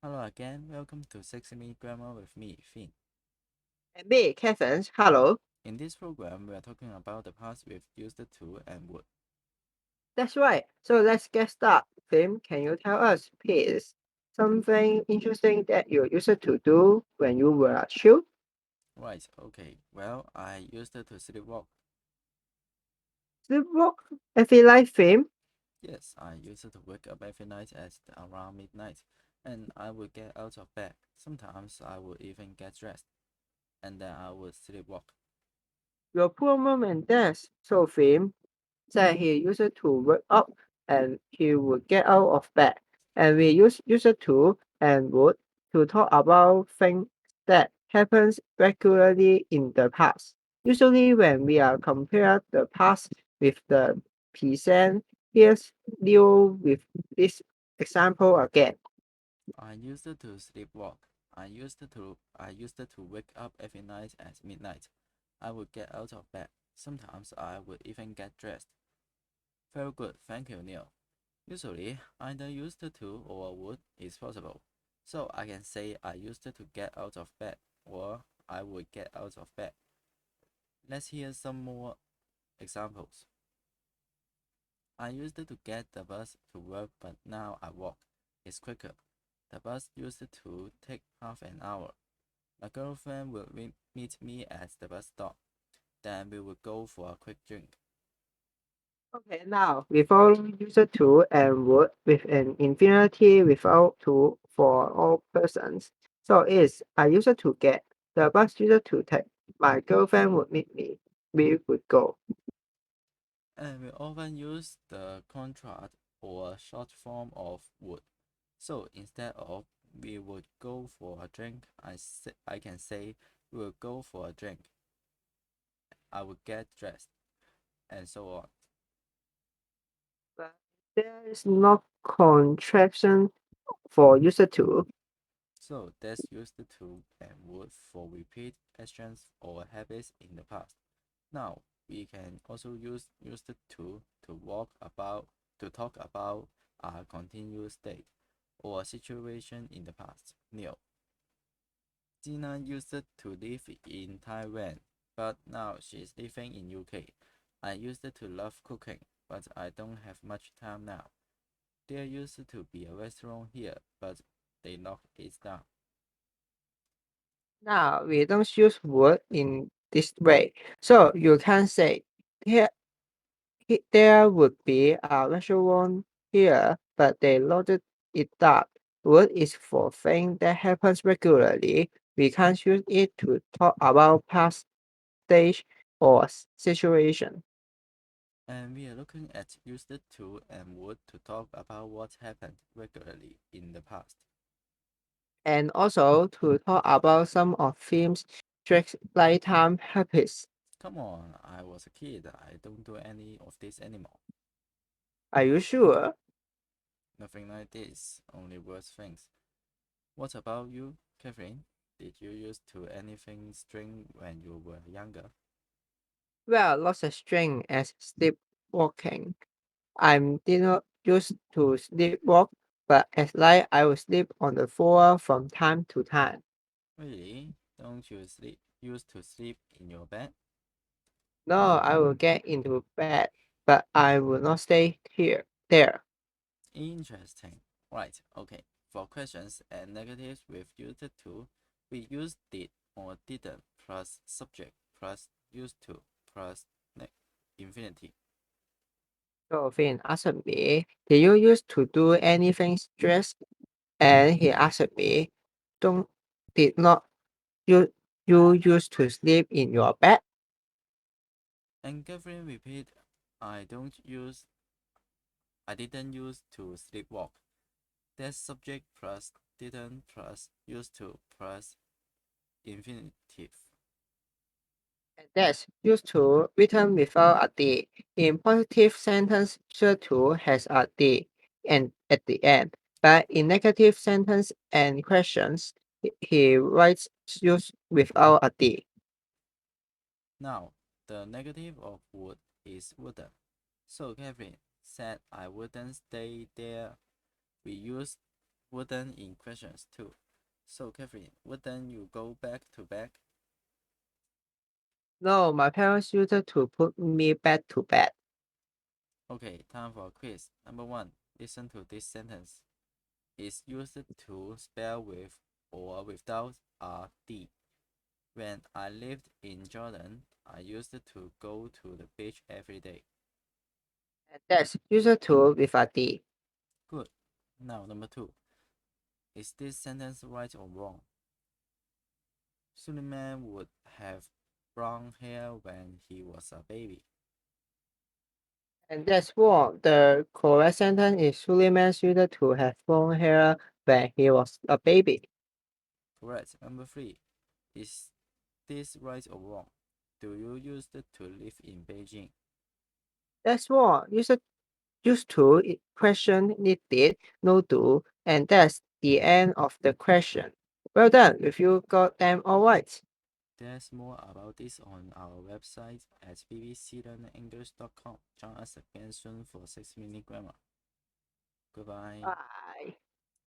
Hello again, welcome to 60-Minute Grammar with me, Finn. And me, Kevin. Hello. In this program, we are talking about the past with used to and would. That's right. So let's get started. Tim, can you tell us, please, something interesting that you used to do when you were a child? Right, okay, well, I used to sleepwalk. Sleepwalk every night, Tim. Yes, I used to wake up every night at around midnight, and I would get out of bed. Sometimes I would even get dressed, and then I would sleepwalk. Your poor mom and dad. So Tim said he used to wake up and he would get out of bed. And we used to and would to talk about things that happens regularly in the past. Usually when we are compare the past with the present, here's Leo with this example again. I used to sleepwalk. I used to wake up every night at midnight. I would get out of bed. Sometimes I would even get dressed. Very good, thank you, Neil. Usually, either used to or would is possible. So I can say I used to get out of bed or I would get out of bed. Let's hear some more examples. I used to get the bus to work, but now I walk. It's quicker. The bus used to take half an hour. My girlfriend would meet me at the bus stop. Then we would go for a quick drink. Okay, now we follow used to and would with an infinity without to for all persons. So is I used to get the bus used to take. My girlfriend would meet me. We would go. And we often use the contract or short form of would. So instead of we would go for a drink, I can say we will go for a drink. I would get dressed, and so on. But there is no contraction for used to. So that's used to and would for repeat actions or habits in the past. Now we can also use used to walk about to talk about a continuous state or situation in the past. Neil. Gina used to live in Taiwan, but now she's living in UK. I used to love cooking, but I don't have much time now. There used to be a restaurant here, but they knocked it down. Now we don't use would in this way. So you can say here there would be a restaurant here, but they loaded it up. Would is for things that happens regularly. We can't use it to talk about past stage or situation. And we are looking at used to and would to talk about what happened regularly in the past. And also to talk about some of films Drake's lifetime habits. Come on, I was a kid. I don't do any of this anymore. Are you sure? Nothing like this, only worse things. What about you, Catherine? Did you use to anything string when you were younger? Well, lots of string as sleepwalking. I did not used to sleepwalk, but at night I would sleep on the floor from time to time. Really? Don't you used to sleep in your bed? No, I will get into bed, but I will not stay here there. Interesting. Right, okay. For questions and negatives with used to, we use did or didn't plus subject plus used to plus infinity. So Finn asked me, did you used to do anything stress? And he asked me, don't did not you you used to sleep in your bed? And Catherine repeat, I don't use I didn't use to sleepwalk. That's subject plus didn't plus used to plus infinitive. And that's used to written without a D. In positive sentence, used to has a D and at the end. But in negative sentence and questions, he writes used without a D. Now, the negative of would is wouldn't. So Catherine said I wouldn't stay there. We use wouldn't in questions too. So, Catherine, wouldn't you go back to bed? No, my parents used to put me back to bed. Okay, time for a quiz. Number 1. Listen to this sentence. Is used to spell with or without a D. When I lived in Jordan, I used to go to the beach every day. And that's used to with a D. Good. Now, number 2. Is this sentence right or wrong? Suleiman would have brown hair when he was a baby. And that's wrong. The correct sentence is Suleiman used to have long hair when he was a baby. Correct. Number 3. Is this right or wrong? Do you used to live in Beijing? That's wrong. Used to question needed, no do, and that's the end of the question. Well done, if you got them all right. There's more about this on our website at bbclearnerenglish.com. Join us again soon for 6 Minute Grammar. Goodbye. Bye.